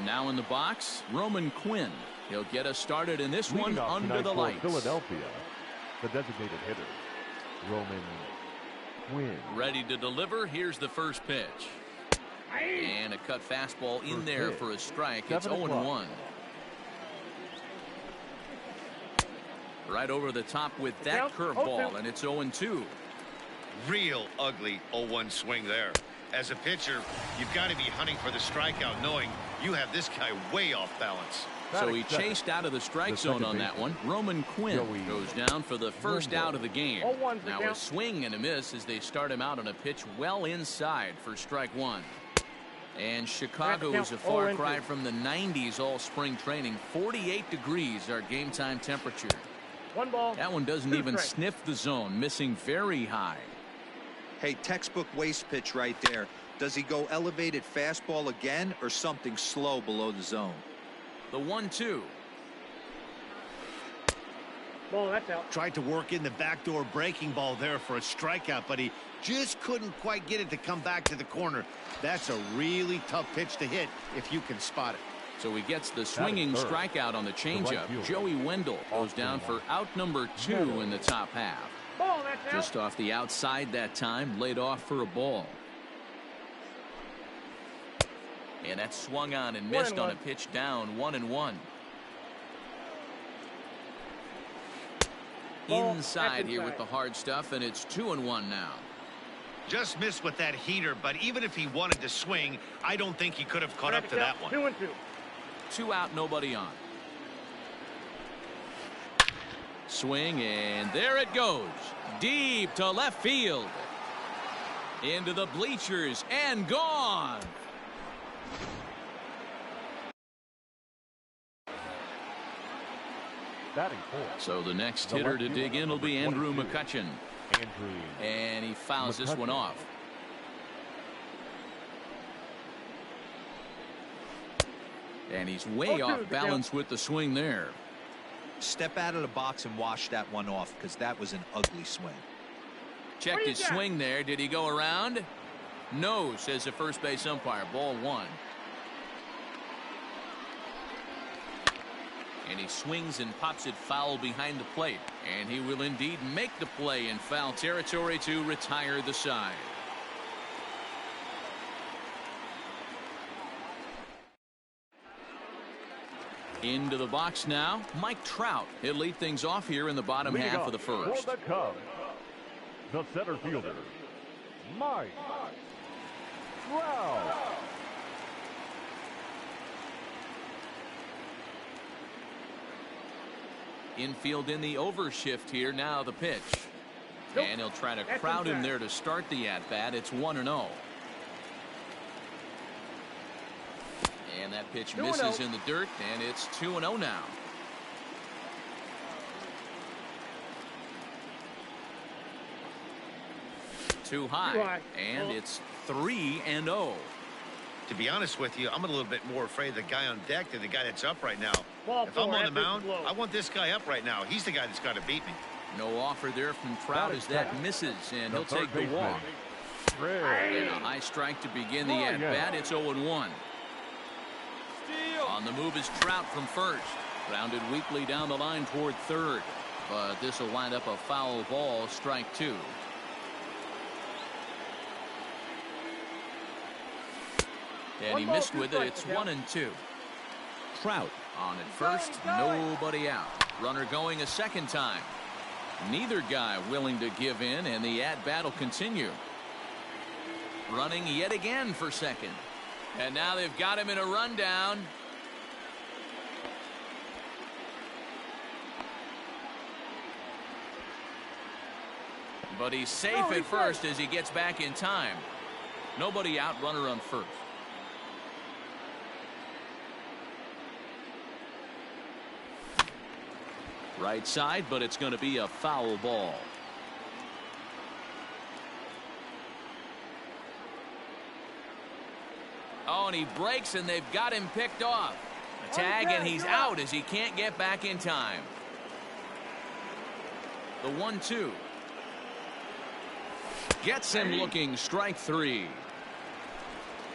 Now in the box, Roman Quinn. He'll get us started in this one under the lights. Philadelphia, the designated hitter, Roman Quinn. Ready to deliver. Here's the first pitch. And a cut fastball in there for a strike. It's 0-1. Right over the top with that curveball, and it's 0-2. Real ugly 0-1 swing there. As a pitcher, you've got to be hunting for the strikeout, knowing you have this guy way off balance. So he chased out of the strike zone on that one. Roman Quinn goes down for the first out of the game. Now a swing and a miss as they start him out on a pitch well inside for strike one. And Chicago is a far cry from the 90s all spring training. 48 degrees our game time temperature. That one doesn't even sniff the zone, missing very high. Hey, textbook waste pitch right there. Does he go elevated fastball again or something slow below the zone? The 1-2. Ball, that's out. Tried to work in the backdoor breaking ball there for a strikeout, but he just couldn't quite get it to come back to the corner. That's a really tough pitch to hit if you can spot it. So he gets the swinging strikeout on the changeup. Joey Wendell goes down for out number 2 in the top half. Ball, that's out. Just off the outside that time, laid off for a ball. And that swung on and missed on a pitch down. 1-1. Inside here with the hard stuff, and it's 2-1 now. Just missed with that heater, but even if he wanted to swing, I don't think he could have caught up to that one. 2-2. 2 out, nobody on. Swing, and there it goes. Deep to left field. Into the bleachers, and gone. So the next hitter to dig in will be Andrew McCutchen. And he fouls this one off. And he's way off balance with the swing there. Step out of the box and wash that one off, because that was an ugly swing. Checked his swing there. Did he go around? No, says the first base umpire. Ball 1. And he swings and pops it foul behind the plate. And he will indeed make the play in foul territory to retire the side. Into the box now, Mike Trout. He'll lead things off here in the bottom half of the first. For the Cubs, the center fielder, Mike Trout. Infield in the overshift here. Now the pitch. And he'll try to crowd him there to start the at-bat. It's 1-0. And that pitch misses in the dirt, and it's 2-0 now. Too high, and it's 3-0. To be honest with you, I'm a little bit more afraid of the guy on deck than the guy that's up right now. If I'm on the mound, I want this guy up right now. He's the guy that's got to beat me. No offer there from Trout as that misses, and he'll take the walk. And a high strike to begin the at-bat. It's 0-1. On the move is Trout from first. Grounded weakly down the line toward third. But this will wind up a foul ball, strike 2. And he missed with it. It's 1-2. Trout on at first. Nobody out. Runner going a second time. Neither guy willing to give in, and the at-bat will continue. Running yet again for second. And now they've got him in a rundown. But he's safe at first as he gets back in time. Nobody out, runner on first. Right side, but it's going to be a foul ball. Oh, and he breaks, and they've got him picked off. A tag, and he's out as he can't get back in time. The 1-2. Gets him looking, strike 3.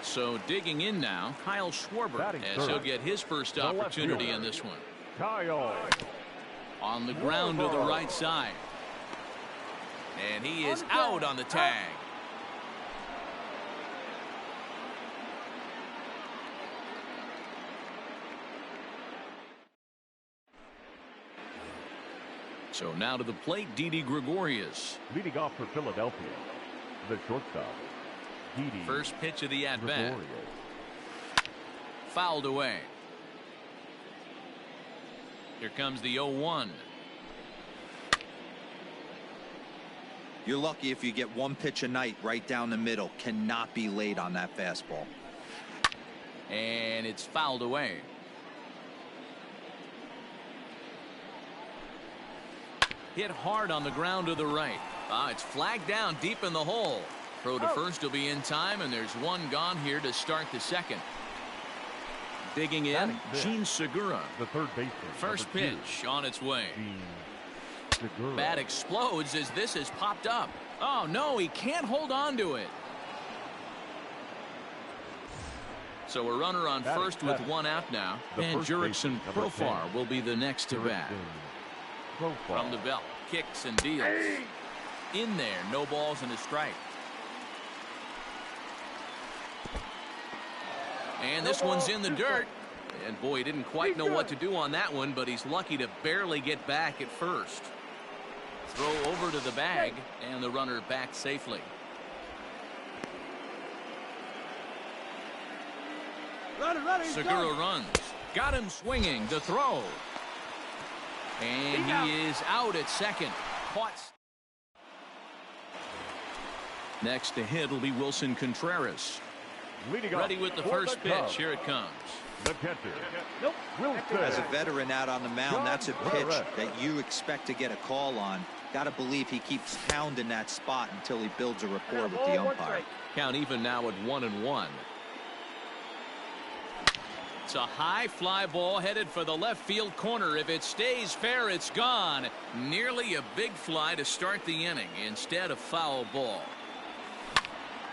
So digging in now, Kyle Schwarber, as he'll get his first opportunity in this one. Kyle. On the ground to the right side. And he is out on the tag. So now to the plate, Didi Gregorius. Leading off for Philadelphia, the shortstop, Didi. First pitch of the at-bat. Fouled away. Here comes the 0-1. You're lucky if you get one pitch a night right down the middle. Cannot be late on that fastball. And it's fouled away. Hit hard on the ground to the right. It's flagged down deep in the hole. Throw to first will be in time, and there's one gone here to start the second. Digging in, Gene Segura. The third baseman. First pitch on its way. Bat explodes as this has popped up. Oh, no, he can't hold on to it. So a runner on first with one out now. And Jurickson Profar will be the next to bat. From the belt, kicks and deals. In there, no balls and a strike. And this one's in the dirt. And boy, he didn't quite know what to do on that one, but he's lucky to barely get back at first. Throw over to the bag, and the runner back safely. Segura runs. Got him swinging. The throw. And he is out at second. Caught. Next to hit will be Wilson Contreras. Ready with the first pitch. Here it comes. The catcher. Nope. As a veteran out on the mound, that's a pitch that you expect to get a call on. Got to believe he keeps pounding that spot until he builds a rapport with the umpire. Count even now at 1-1. It's a high fly ball headed for the left field corner. If it stays fair, it's gone. Nearly a big fly to start the inning. Instead, a foul ball.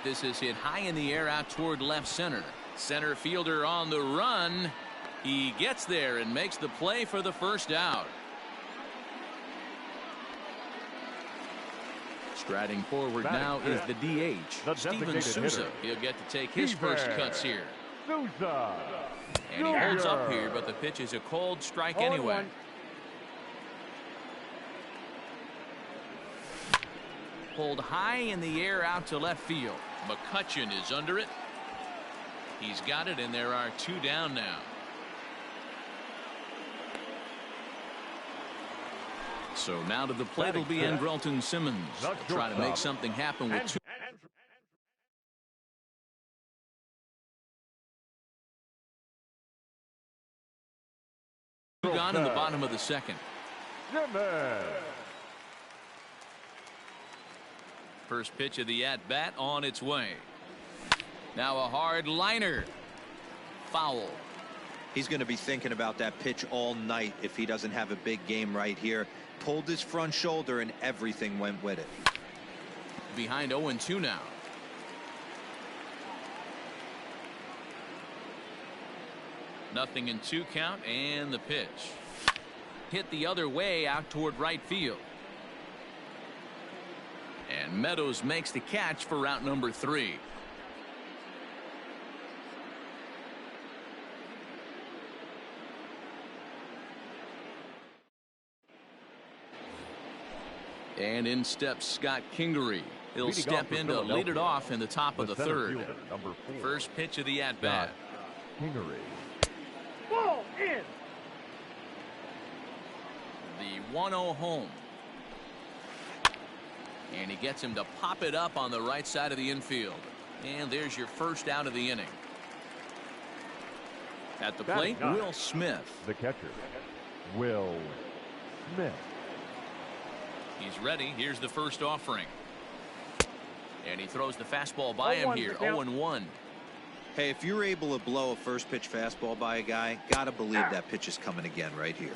This is hit high in the air out toward left center. Center fielder on the run. He gets there and makes the play for the first out. Striding forward now is the DH, Steven Souza. He'll get to take his first cuts here. And he holds up here, but the pitch is a cold strike anyway. Pulled high in the air out to left field. McCutcheon is under it. He's got it, and there are two down now. So now to the plate will be Andrelton Simmons. He'll try to make something happen with two. Gone in the bottom of the second. First pitch of the at-bat on its way. Now a hard liner. Foul. He's going to be thinking about that pitch all night if he doesn't have a big game right here. Pulled his front shoulder and everything went with it. Behind 0-2 now. Nothing in 2 count, and the pitch. Hit the other way out toward right field. And Meadows makes the catch for route number 3. And in steps Scott Kingery. He'll step in to lead it off in the top of the third. First pitch of the at-bat. Kingery. Ball in. The 1-0 home. And he gets him to pop it up on the right side of the infield. And there's your first out of the inning. At the plate, Will Smith. The catcher, Will Smith. He's ready. Here's the first offering. And he throws the fastball by him here. 0-1. Hey, if you're able to blow a first pitch fastball by a guy, gotta believe that pitch is coming again right here.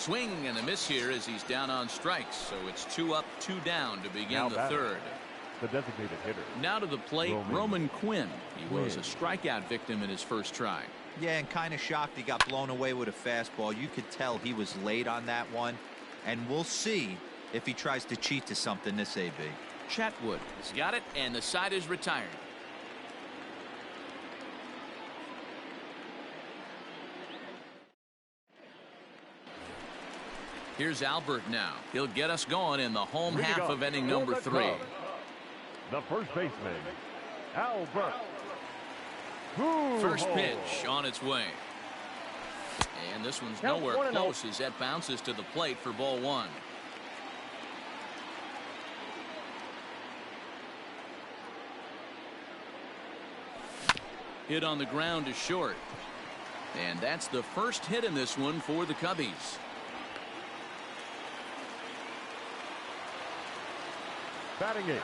swing and a miss here as he's down on strikes. So it's 2 up, 2 down to begin the third. The designated hitter. Now to the plate, Roman Quinn. He was a strikeout victim in his first try. Yeah, and kind of shocked he got blown away with a fastball. You could tell he was late on that one. And we'll see if he tries to cheat to something this AB. Chatwood has got it, and the side is retired. Here's Albert now. He'll get us going in the home half of inning number 3. The first baseman, Albert. First pitch on its way. And this one's nowhere close as that bounces to the plate for ball 1. Hit on the ground to short. And that's the first hit in this one for the Cubbies. Batting it.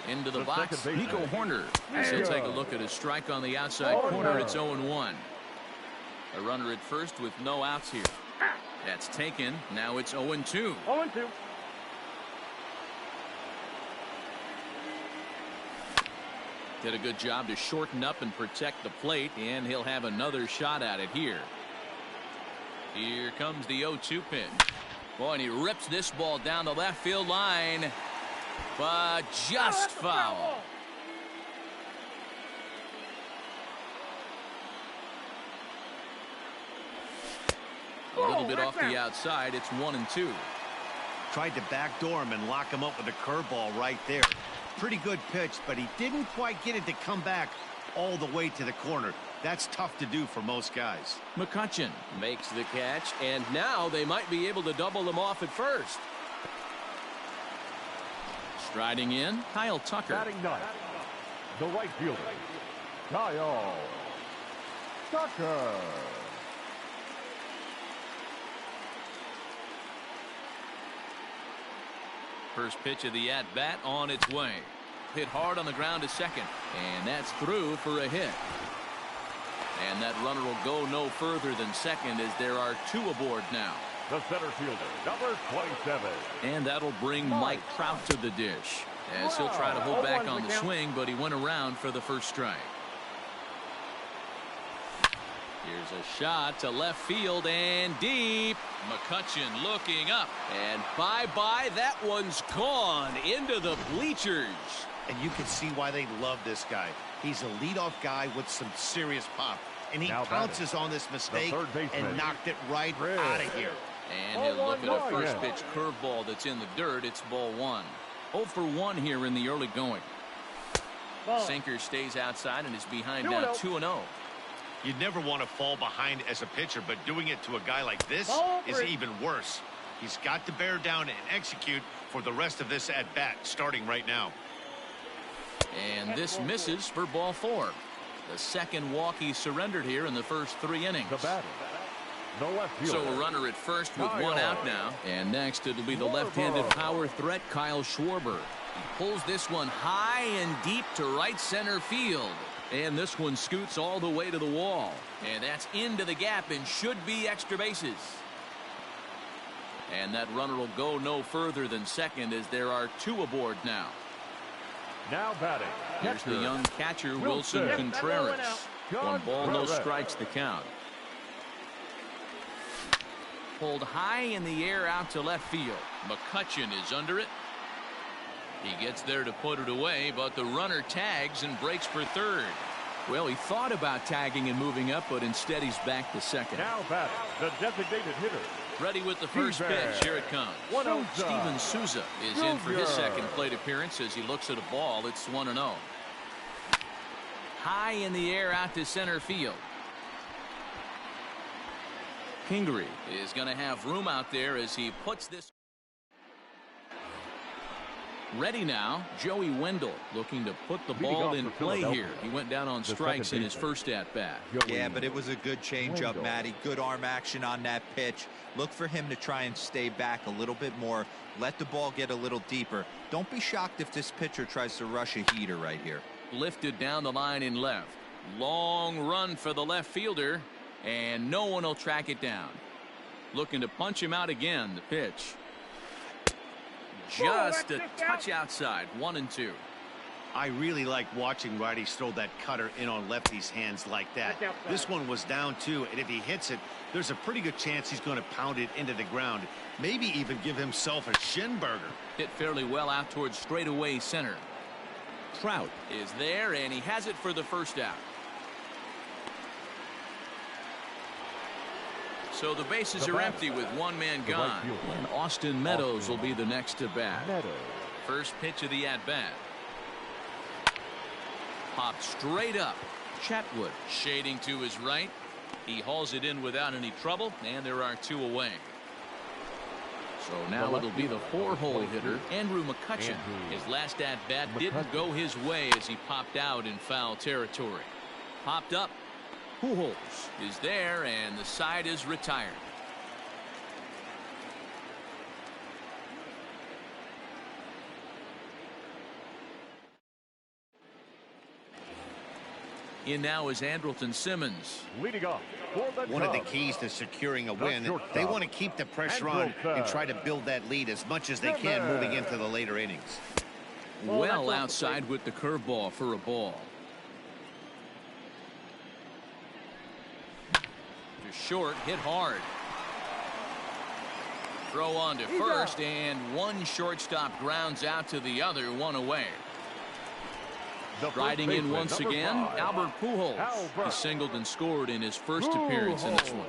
Into the box, Nico Horner. He'll take a look at his strike on the outside corner. It's 0-1. A runner at first with no outs here. That's taken. Now it's 0-2. 0-2. Did a good job to shorten up and protect the plate, and he'll have another shot at it here. Here comes the 0-2 pitch. Boy, and he rips this ball down the left field line. But just foul. A little bit off the outside. It's 1-2. Tried to backdoor him and lock him up with a curveball right there. Pretty good pitch, but he didn't quite get it to come back all the way to the corner. That's tough to do for most guys. McCutchen makes the catch, and now they might be able to double them off at first. Striding in, Kyle Tucker. Batting ninth, the right fielder, Kyle Tucker. First pitch of the at-bat on its way. Hit hard on the ground to second, and that's through for a hit. And that runner will go no further than second as there are 2 aboard now. The center fielder, number 27. And that'll bring Mike Trout to the dish as he'll try to hold back on the swing, but he went around for the first strike. Here's a shot to left field and deep. McCutchen looking up, and bye-bye, that one's gone into the bleachers. And you can see why they love this guy. He's a leadoff guy with some serious pop, and he pounces on this mistake and knocked it right out of here. And he'll look at a first pitch curveball that's in the dirt. It's ball 1. 0 for 1 here in the early going. Sinker stays outside and is behind now 2-0. You'd never want to fall behind as a pitcher, but doing it to a guy like this is even worse. He's got to bear down and execute for the rest of this at bat, starting right now. And this misses for ball 4. The second walk he surrendered here in the first 3 innings. The batter, the left fielder. So a runner at first with 1 out now. And next it'll be the left-handed power threat, Kyle Schwarber. He pulls this one high and deep to right center field. And this one scoots all the way to the wall. And that's into the gap and should be extra bases. And that runner will go no further than second as there are 2 aboard now. Now batting. Here's the young catcher, Wilson Contreras. 1 ball, no strikes the count. Pulled high in the air out to left field. McCutchen is under it. He gets there to put it away, but the runner tags and breaks for third. Well, he thought about tagging and moving up, but instead he's back to second. Now batting, the designated hitter. Ready with the first pitch. Here it comes. Steven Souza is in for his second plate appearance as he looks at a ball. It's 1-0. High in the air out to center field. Kingery is going to have room out there as he puts this. Ready now, Joey Wendell looking to put the ball in play here. He went down on strikes in his first at-bat. Yeah, but it was a good changeup, Matty. Good arm action on that pitch. Look for him to try and stay back a little bit more. Let the ball get a little deeper. Don't be shocked if this pitcher tries to rush a heater right here. Lifted down the line in left. Long run for the left fielder, and no one will track it down. Looking to punch him out again. The pitch. Just a touch outside. 1-2. I really like watching righties throw that cutter in on lefties' hands like that. This one was down 2, and if he hits it, there's a pretty good chance he's going to pound it into the ground. Maybe even give himself a shin burger. Hit fairly well out towards straightaway center. Trout is there, and he has it for the first out. So the bases are empty with one man gone. And Austin Meadows will be the next to bat. First pitch of the at-bat. Popped straight up. Chatwood shading to his right. He hauls it in without any trouble, and there are 2 away. So now it'll be the 4-hole hitter, Andrew McCutchen. His last at-bat didn't go his way as he popped out in foul territory. Popped up. Pujols is there, and the side is retired. In now is Andrelton Simmons. Leading off for the One of the Cubs, keys to securing a the win, shortstop, they want to keep the pressure on and try to build that lead as much as they can moving into the later innings. Well outside with the curveball for a ball. To short, hit hard. Throw on to first, and one shortstop grounds out to the other, 1 away. Riding in once again, Albert Pujols. He singled and scored in his first appearance in this one.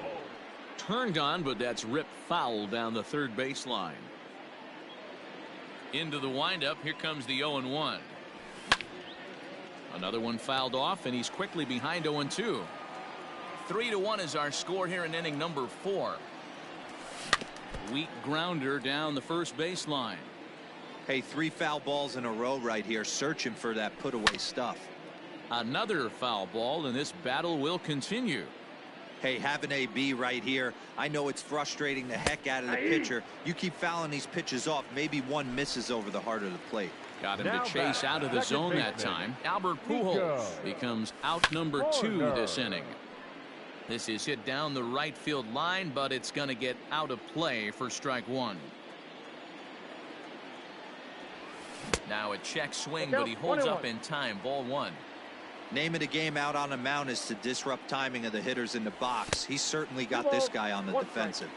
Turned on, but that's ripped foul down the third baseline. Into the windup, here comes the 0-1. Another one fouled off, and he's quickly behind 0-2. 3-1 is our score here in inning number 4. Weak grounder down the first baseline. Hey, 3 foul balls in a row right here, searching for that put away stuff. Another foul ball, and this battle will continue. Hey, have an AB right here. I know it's frustrating the heck out of the pitcher. You keep fouling these pitches off, maybe one misses over the heart of the plate. Got him to chase out of the zone that time. Albert Pujols becomes out number 2 this inning. This is hit down the right field line, but it's going to get out of play for strike 1. Now a check swing, but he holds up in time. Ball 1. Name of the game out on the mound is to disrupt timing of the hitters in the box. He's certainly got this guy on the defensive.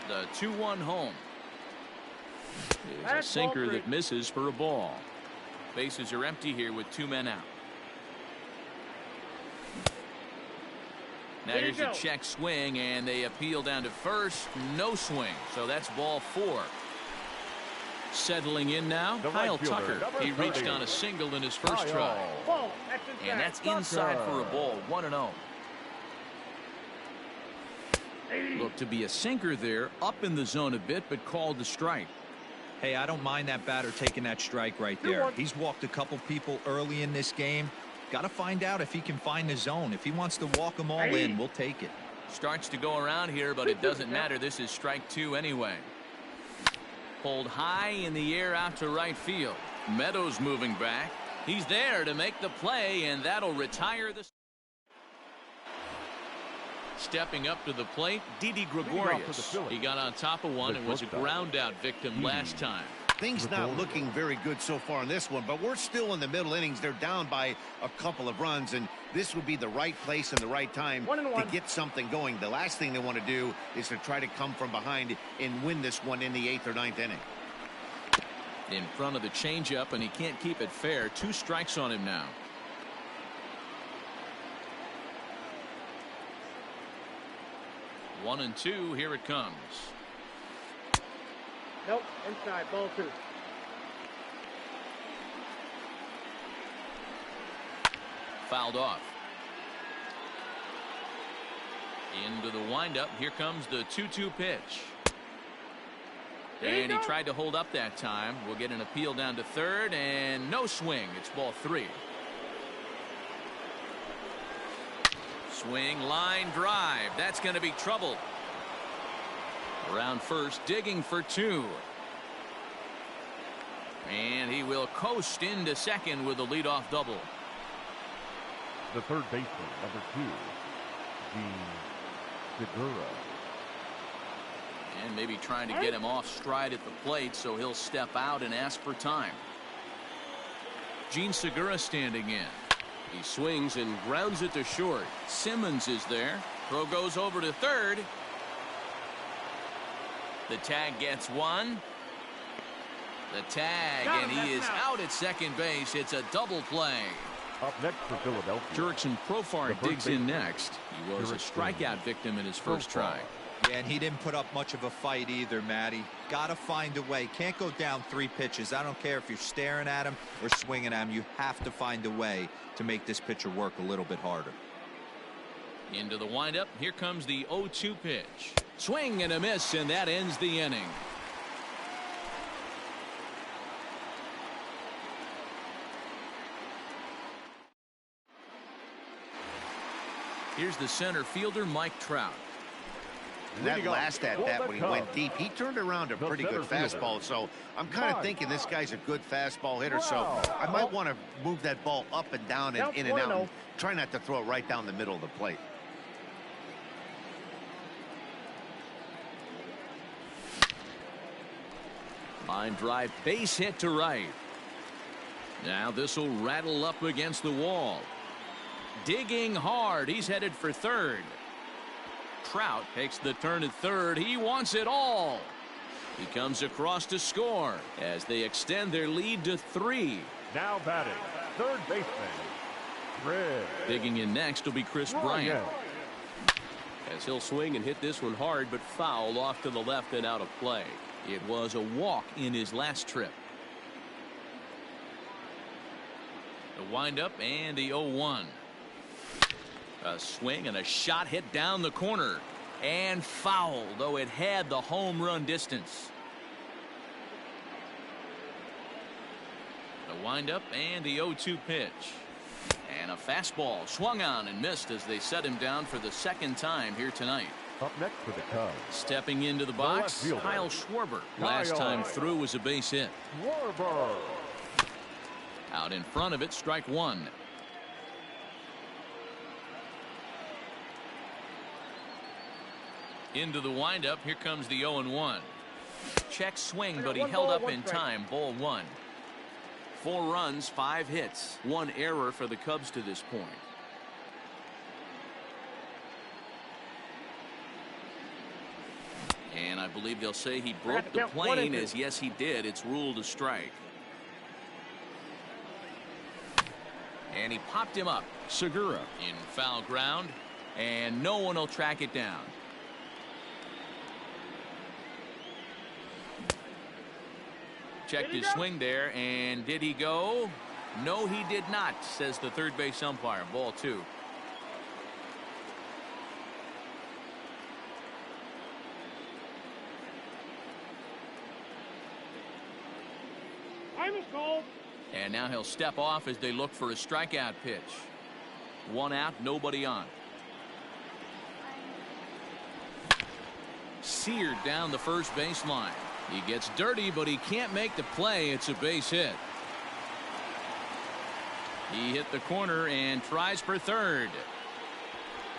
The 2-1 home. Is a sinker that misses for a ball. Bases are empty here with 2 men out. Now here's a check swing, and they appeal down to first. No swing, so that's ball 4. Settling in now, Kyle Tucker. He reached on a single in his first try. And that's inside for a ball. 1-0. Looked to be a sinker there, up in the zone a bit, but called the strike. Hey, I don't mind that batter taking that strike right there. He's walked a couple people early in this game. Got to find out if he can find the zone. If he wants to walk them all in, we'll take it. Starts to go around here, but it doesn't matter. This is strike 2 anyway. Pulled high in the air out to right field. Meadows moving back. He's there to make the play, and that'll retire the. Stepping up to the plate, Didi Gregorius. He got on top of one and was a ground out victim last time. Things not looking very good so far in this one, but we're still in the middle innings. They're down by a couple of runs, and this would be the right place and the right time to get something going. The last thing they want to do is to try to come from behind and win this one in the 8th or 9th inning. In front of the changeup, and he can't keep it fair. 2 strikes on him now. One and 2. Here it comes. Nope, inside, ball 2. Fouled off. Into the windup. Here comes the 2-2 pitch. And he tried to hold up that time. We'll get an appeal down to third, and no swing. It's ball 3. Swing, line drive. That's going to be trouble. Around first, digging for 2. And he will coast into second with a leadoff double. The third baseman, number 2, Segura. And maybe trying to get him off stride at the plate, so he'll step out and ask for time. Gene Segura standing in. He swings and grounds it to short. Simmons is there. Throw goes over to third. The tag gets one. The tag, and he is out at second base. It's a double play. Up next for Philadelphia. Jurickson Profar digs in next. He was a strikeout victim in his first try. Yeah, and he didn't put up much of a fight either, Matty. Gotta find a way. Can't go down 3 pitches. I don't care if you're staring at him or swinging at him. You have to find a way to make this pitcher work a little bit harder. Into the windup. Here comes the 0-2 pitch. Swing and a miss, and that ends the inning. Here's the center fielder, Mike Trout. And that last at bat when he went deep, he turned around a pretty good fastball. So I'm kind of thinking this guy's a good fastball hitter. So I might want to move that ball up and down and in and out. And try not to throw it right down the middle of the plate. Line drive, base hit to right. Now this will rattle up against the wall. Digging hard. He's headed for third. Trout takes the turn at third. He wants it all. He comes across to score as they extend their lead to 3. Now batting, third baseman, Chris. Digging in next will be Chris Bryant. As he'll swing and hit this one hard, but foul off to the left and out of play. It was a walk in his last trip. The windup and the 0-1. A swing and a shot hit down the corner and foul, though it had the home run distance. The windup and the 0-2 pitch. And a fastball swung on and missed as they set him down for the second time here tonight. Up next for the Cubs. Stepping into the box, Kyle Schwarber. Last time through was a base hit. Schwarber. Out in front of it, strike one. Into the windup. Here comes the 0-1. Check swing, but he held up in time. Ball 1. 4 runs, 5 hits, 1 error for the Cubs to this point. And I believe they'll say he broke the plane, as yes he did. It's ruled a strike. And he popped him up. Segura in foul ground, and no one will track it down. Checked his swing there, and did he go? No, he did not, says the third base umpire. Ball 2. Time is called. And now he'll step off as they look for a strikeout pitch. 1 out, nobody on. Seared down the first baseline. He gets dirty, but he can't make the play. It's a base hit. He hit the corner and tries for third.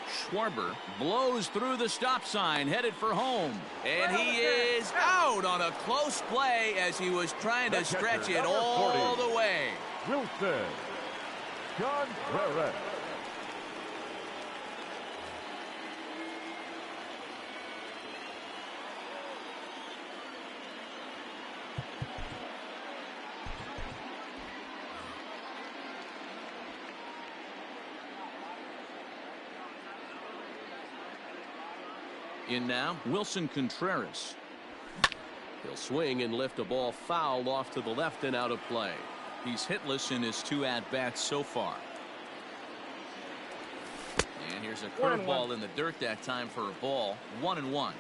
Schwarber blows through the stop sign, headed for home. And he is out on a close play as he was trying to stretch it all the way. Wilson. John Barrett. In now, Wilson Contreras. He'll swing and lift a ball foul off to the left and out of play. He's hitless in his 2 at-bats so far. And here's a curveball in the dirt that time for a ball. 1-1.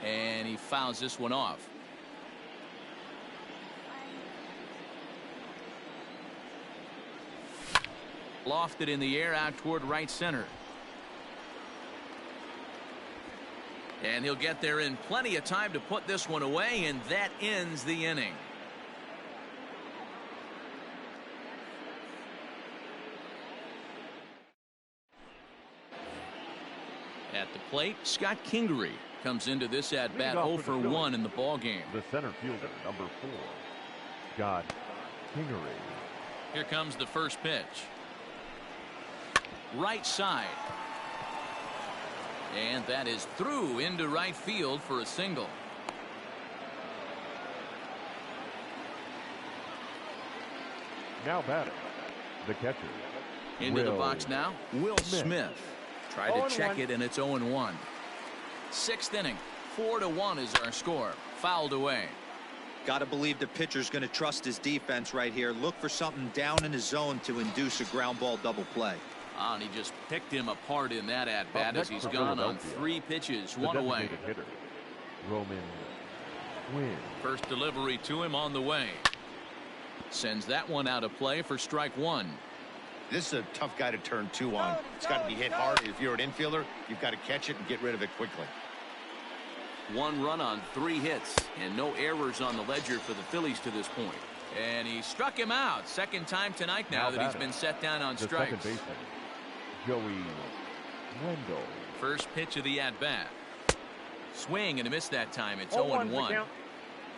And he fouls this one off. Lofted in the air out toward right center. And he'll get there in plenty of time to put this one away, and that ends the inning. At the plate, Scott Kingery comes into this at bat 0 for 1 in the ball game. The center fielder, number 4, Scott Kingery. Here comes the first pitch. Right side. And that is through into right field for a single. Now batting, the catcher. Into the box now, Will Smith. Tried to check it, and it's 0-1. Sixth inning, 4-1 is our score. Fouled away. Got to believe the pitcher's going to trust his defense right here. Look for something down in his zone to induce a ground ball double play. And he just picked him apart in that at bat as he's gone on 3 pitches, 1 away. Hitter, Roman Quinn. First delivery to him on the way. Sends that one out of play for strike 1. This is a tough guy to turn 2 on. It's got to be hit hard. If you're an infielder, you've got to catch it and get rid of it quickly. 1 run on 3 hits and no errors on the ledger for the Phillies to this point. And he struck him out. Second time tonight now that he's been set down on strikes. Second baseman, Joey Wendell. First pitch of the at-bat. Swing and a miss that time. It's 0-1.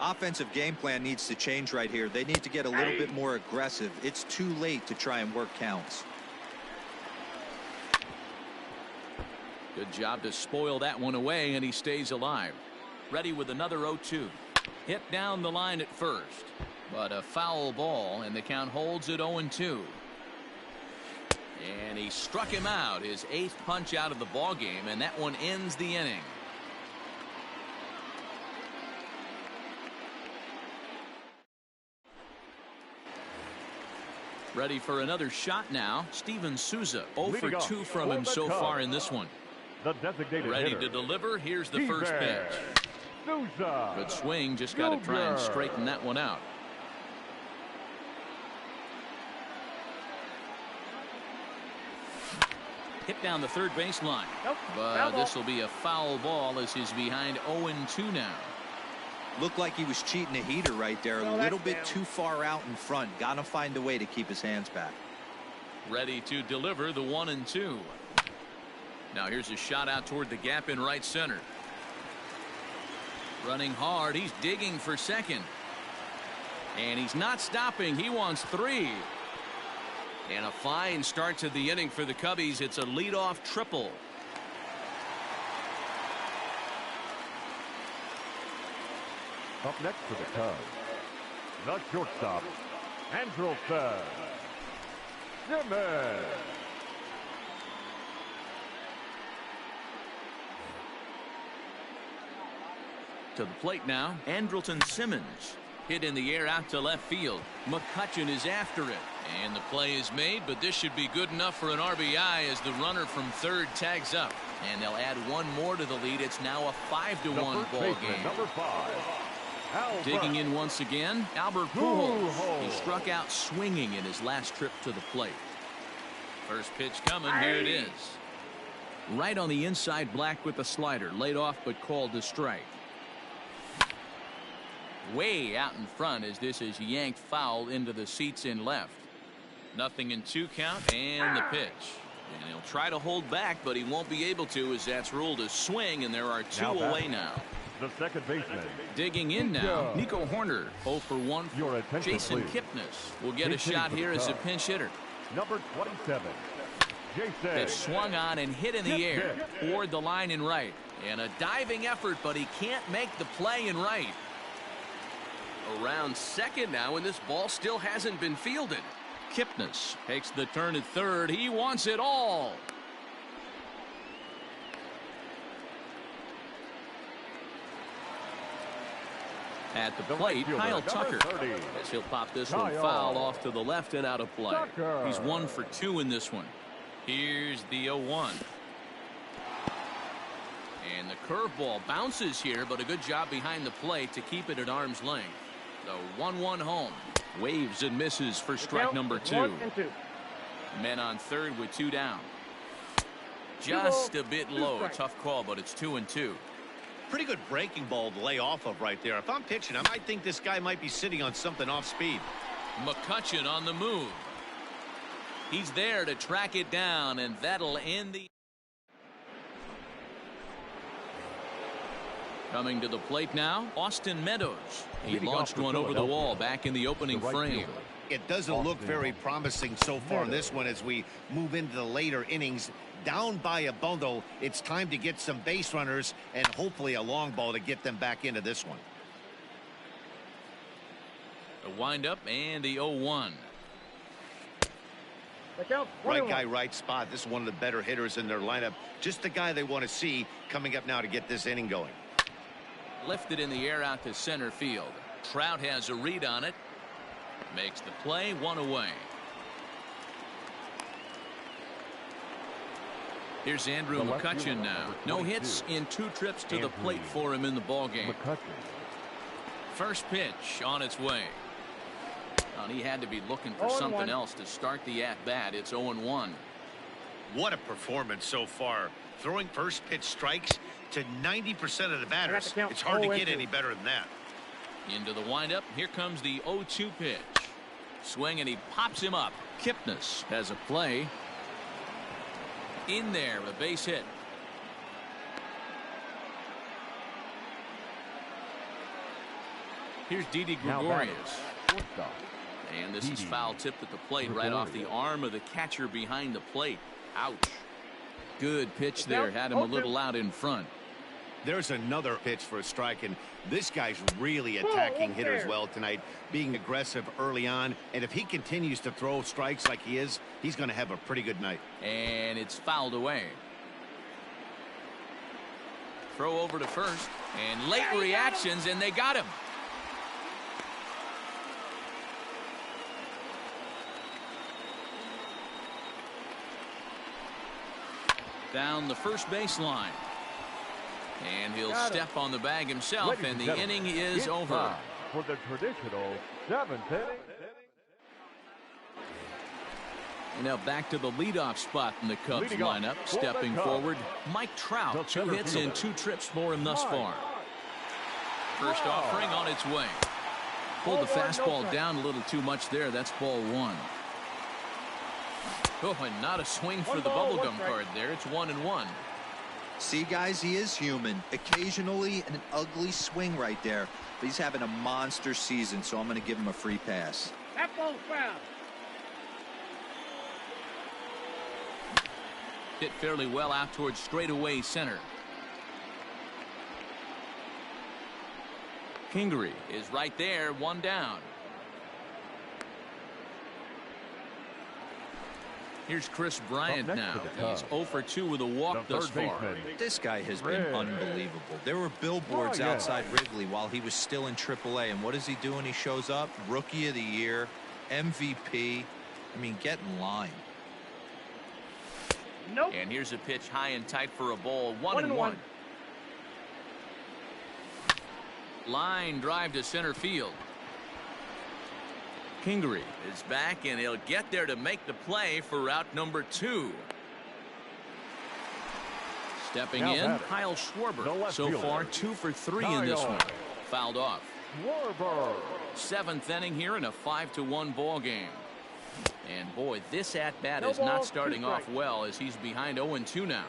Offensive game plan needs to change right here. They need to get a little bit more aggressive. It's too late to try and work counts. Good job to spoil that one away, and he stays alive. Ready with another 0-2. Hit down the line at first, but a foul ball, and the count holds at 0-2. And he struck him out, his 8th punch out of the ball game, and that one ends the inning. Ready for another shot now. Steven Souza 0 for 2 from him so far in this one. The designated Ready hitter, to deliver. Here's the first pitch. Souza. Good swing. Just got to try and straighten that one out. Hit down the third baseline. But this will be a foul ball as he's behind 0-2 now. Looked like he was cheating a heater right there. A little bit too far out in front. Got to find a way to keep his hands back. Ready to deliver the 1-2. Now here's a shot out toward the gap in right center. Running hard. He's digging for second. And he's not stopping. He wants 3. And a fine start to the inning for the Cubbies. It's a leadoff triple. Up next for the Cubs, the shortstop, Andrelton Simmons. To the plate now, Andrelton Simmons. Hit in the air out to left field. McCutchen is after it. And the play is made, but this should be good enough for an RBI as the runner from third tags up. And they'll add one more to the lead. It's now a 5-1 ball game. Number 5. Albert. Digging in once again, Albert Pujols. He struck out swinging in his last trip to the plate. First pitch coming. Here it is. Right on the inside, Black with the slider. Laid off but called to strike. Way out in front as this is yanked foul into the seats in left. 0-2 count and the pitch. And he'll try to hold back, but he won't be able to as that's ruled a swing, and there are 2 away now. The second baseman. Digging in now, Nico Horner 0 for 1. Jason please. Kipnis will get a shot here as a pinch hitter. Number 27, Jason. It's swung on and hit in the air toward the line in right. And a diving effort, but he can't make the play in right. Around second now, and this ball still hasn't been fielded. Kipnis takes the turn at third. He wants it all. At the plate, Kyle Tucker, as he'll pop this one foul off to the left and out of play. He's 1 for 2 in this one. Here's the 0-1. And the curveball bounces here, but a good job behind the plate to keep it at arm's length. The 1-1 home. Waves and misses for strike number 2. Men on third with 2 down. Just a bit low. Tough call, but it's 2-2. Pretty good breaking ball to lay off of right there. If I'm pitching, I might think this guy might be sitting on something off speed. McCutchen on the move. He's there to track it down, and that'll end the... Coming to the plate now, Austin Meadows. He launched one over the wall back in the opening frame. It doesn't look very promising so far in this one as we move into the later innings. Down by a bundle, it's time to get some base runners and hopefully a long ball to get them back into this one. The windup and the 0-1. Right guy, right spot. This is one of the better hitters in their lineup. Just the guy they want to see coming up now to get this inning going. Lifted in the air out to center field. Trout has a read on it. Makes the play, one away. Here's Andrew McCutchen now. No hits in 2 trips to the plate for him in the ballgame. First pitch on its way. And he had to be looking for something else to start the at-bat. It's 0-1. What a performance so far. Throwing first pitch strikes to 90% of the batters. It's hard to get any better than that. Into the windup. Here comes the 0-2 pitch. Swing and he pops him up. Kipnis has a play. In there, a base hit. Here's Didi Gregorius. And this is foul tipped at the plate right off the arm of the catcher behind the plate. Ouch. Good pitch there. Had him a little out in front. There's another pitch for a strike, and this guy's really attacking hitters well tonight, being aggressive early on. And if he continues to throw strikes like he is, he's going to have a pretty good night. And it's fouled away. Throw over to first, and late reactions, and they got him. Down the first baseline. And he'll step on the bag himself, and the inning is over. For the traditional 7th inning. And now back to the leadoff spot in the Cubs lineup. Stepping forward, Mike Trout. 2 hits in 2 trips for him thus far. First offering on its way. Pulled the fastball down a little too much there. That's ball 1. Oh, and not a swing for the bubblegum card there. It's 1-1. See, guys, he is human. Occasionally an ugly swing right there, but he's having a monster season, so I'm going to give him a free pass. That ball's foul. Hit fairly well out towards straightaway center. Kingery is right there, 1 down. Here's Chris Bryant now. He's 0 for 2 with a walk thus far. This guy has been unbelievable. There were billboards outside Wrigley while he was still in AAA, and what is he doing? He shows up, Rookie of the Year, MVP. I mean, get in line. Nope. And here's a pitch high and tight for a ball. 1-1. Line drive to center field. Kingery is back, and he'll get there to make the play for route number 2. Stepping in, Kyle Schwarber. So far, 2 for 3 in this one. Fouled off. 7th inning here in a 5-1 ball game. And boy, this at-bat is not starting off well as he's behind 0-2 now.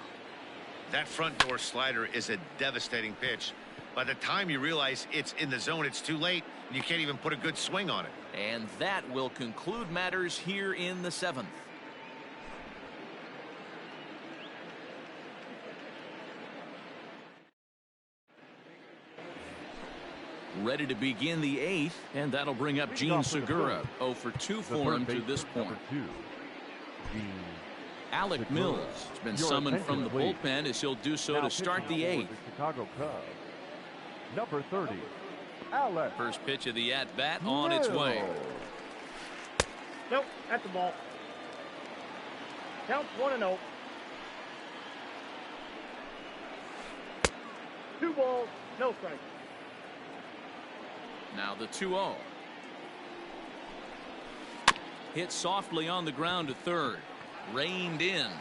That front door slider is a devastating pitch. By the time you realize it's in the zone, it's too late, and you can't even put a good swing on it. And that will conclude matters here in the 7th. Ready to begin the 8th, and that'll bring up Gene Segura. 0 for 2 for him to this point. Alec Mills has been summoned from the bullpen as he'll do so to start the 8th. Chicago Cubs. Number 30, Alec. First pitch of the at-bat on its way. Nope, at the ball. Count 1-0. 2 balls, no strike. Now the 2-0. Hit softly on the ground to third. Reined in.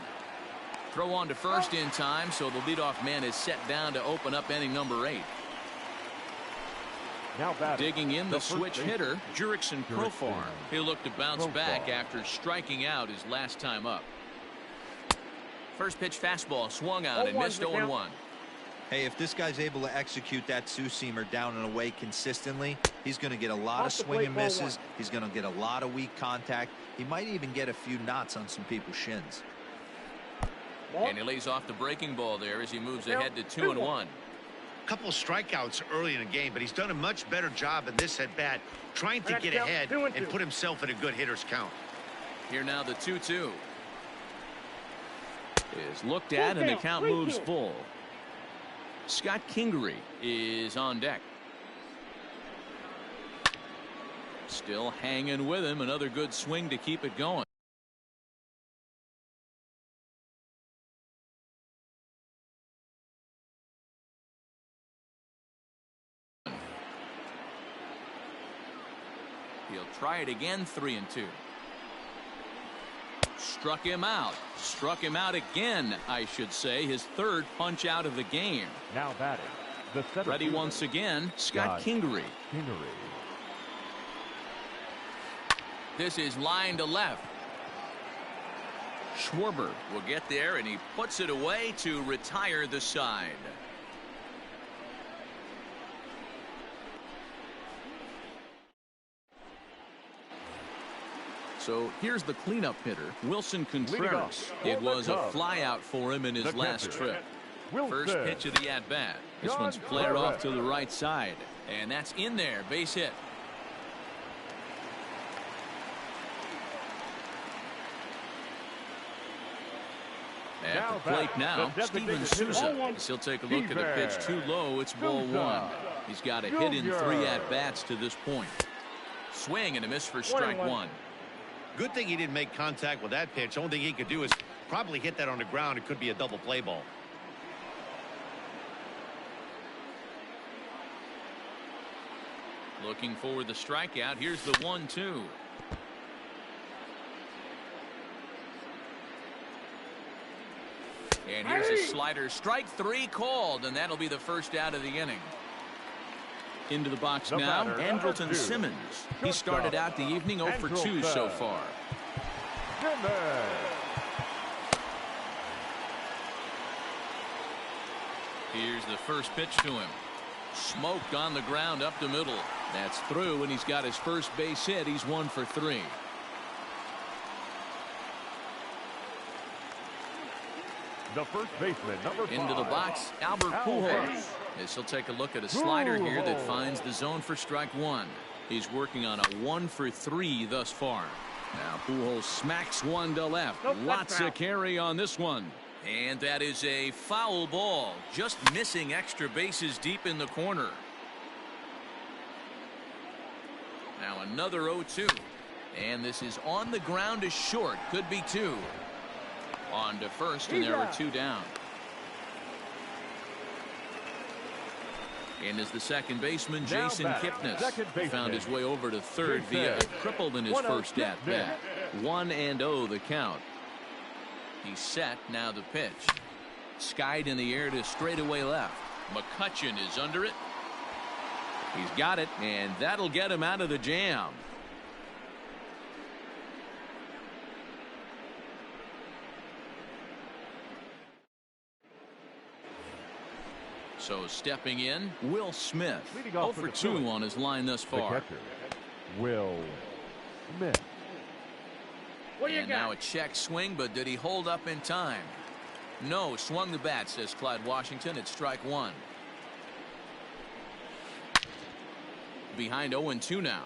Throw on to first in time, so the leadoff man is set down to open up inning number 8. Now digging in the switch hitter, Jurickson Profar. He'll look to bounce back after striking out his last time up. First pitch fastball swung on and missed 0-1. Hey, if this guy's able to execute that two-seamer down and away consistently, he's going to get a lot of swing and misses. He's going to get a lot of weak contact. He might even get a few knots on some people's shins. And he lays off the breaking ball there as he moves ahead to 2-1. Couple strikeouts early in the game, but he's done a much better job in this at bat, trying to get ahead and put himself in a good hitter's count. Here now the 2-2 is looked at, and the count moves full. Scott Kingery is on deck. Still hanging with him. Another good swing to keep it going. He'll try it again. 3-2. Struck him out. Struck him out again, I should say. His third punch out of the game. Now batting, the center Ready fielder, once again, Scott Kingery. This is line to left. Schwarber will get there, and he puts it away to retire the side. So here's the cleanup hitter, Wilson Contreras. It was a flyout for him in his last trip. First pitch of the at-bat. This one's flared off to the right side. And that's in there. Base hit. At the plate now, Steven Souza. He'll take a look at a pitch too low. It's ball one. He's got a hit in 3 at-bats to this point. Swing and a miss for strike one. Good thing he didn't make contact with that pitch. Only thing he could do is probably hit that on the ground. It could be a double play ball. Looking for the strikeout. Here's the 1-2. And here's a slider. Strike 3 called, and that'll be the first out of the inning. Into the box now, Andrelton Simmons. He started out the evening 0 for 2 so far. Here's the first pitch to him. Smoked on the ground up the middle. That's through, and he's got his first base hit. He's 1 for 3. The first baseman, number 5. Into the box, Albert Pujols. As he'll take a look at a slider here that finds the zone for strike one. He's working on a 1 for 3 thus far. Now Pujols smacks one to left. Lots of carry on this one. And that is a foul ball. Just missing extra bases deep in the corner. Now another 0-2. And this is on the ground to short. Could be 2. On to first, and there are 2 down. In is the second baseman, Jason Kipnis. Found his way over to third via a triple in his first at-bat. 1-0 the count. He's set, now the pitch. Skied in the air to straightaway left. McCutchen is under it. He's got it, and that'll get him out of the jam. So stepping in, Will Smith. 0 for 2 on his line thus far. Will Smith. And now a check swing, but did he hold up in time? No, swung the bat, says Clyde Washington. It's strike one. Behind 0-2 now.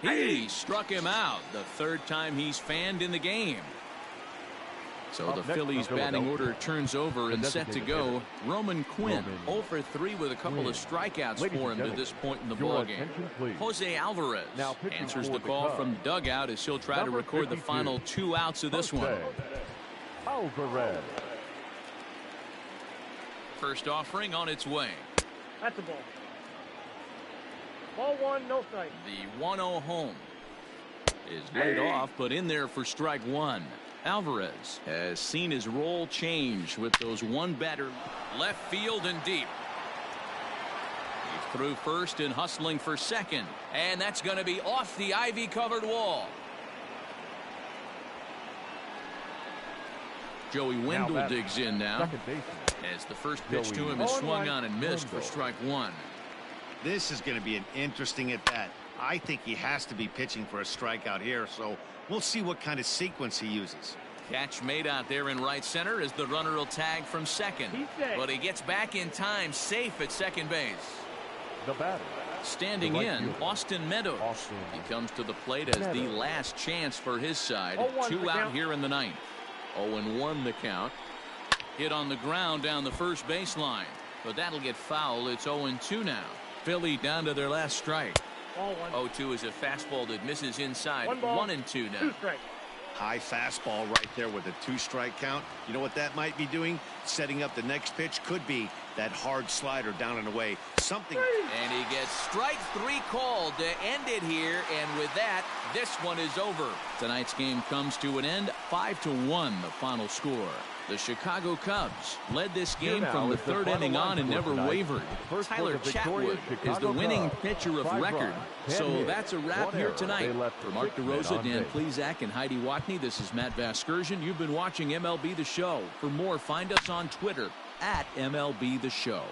He struck him out. The third time he's fanned in the game. So the Phillies batting order turns over and set to go. Roman Quinn 0 for 3 with a couple of strikeouts for him to this point in the ballgame. Jose Alvarez answers the call from the dugout as he'll try to record the final 2 outs of this one. Alvarez. First offering on its way. That's the ball. Ball 1, no strike. The 1-0 home is laid off, but in there for strike one. Alvarez has seen his role change with those one batter left field and deep. He's through first and hustling for second, and that's going to be off the ivy covered wall. Joey Wendell digs in now, as the first pitch to him is swung on and missed for strike one. This is going to be an interesting at bat. I think he has to be pitching for a strikeout here, so we'll see what kind of sequence he uses. Catch made out there in right center as the runner will tag from second. But he gets back in time, safe at second base. The batter. Standing in, Austin Meadows. He comes to the plate as the last chance for his side. 2 out here in the ninth. 0-1 the count. Hit on the ground down the first baseline. But that'll get foul. It's 0-2 now. Philly down to their last strike. 0-2 is a fastball that misses inside. 1-2 now. High fastball right there with a 2-strike count. You know what that might be doing? Setting up the next pitch. Could be that hard slider down and away. Something. And he gets strike 3 called to end it here. And with that, this one is over. Tonight's game comes to an end. 5-1 the final score. The Chicago Cubs led this game from the third inning on and never wavered. Tyler Chatwood is the winning pitcher of record. So that's a wrap here tonight. For Mark DeRosa, Dan Plesac, and Heidi Watney, this is Matt Vasgersian. You've been watching MLB The Show. For more, find us on Twitter @MLB The Show.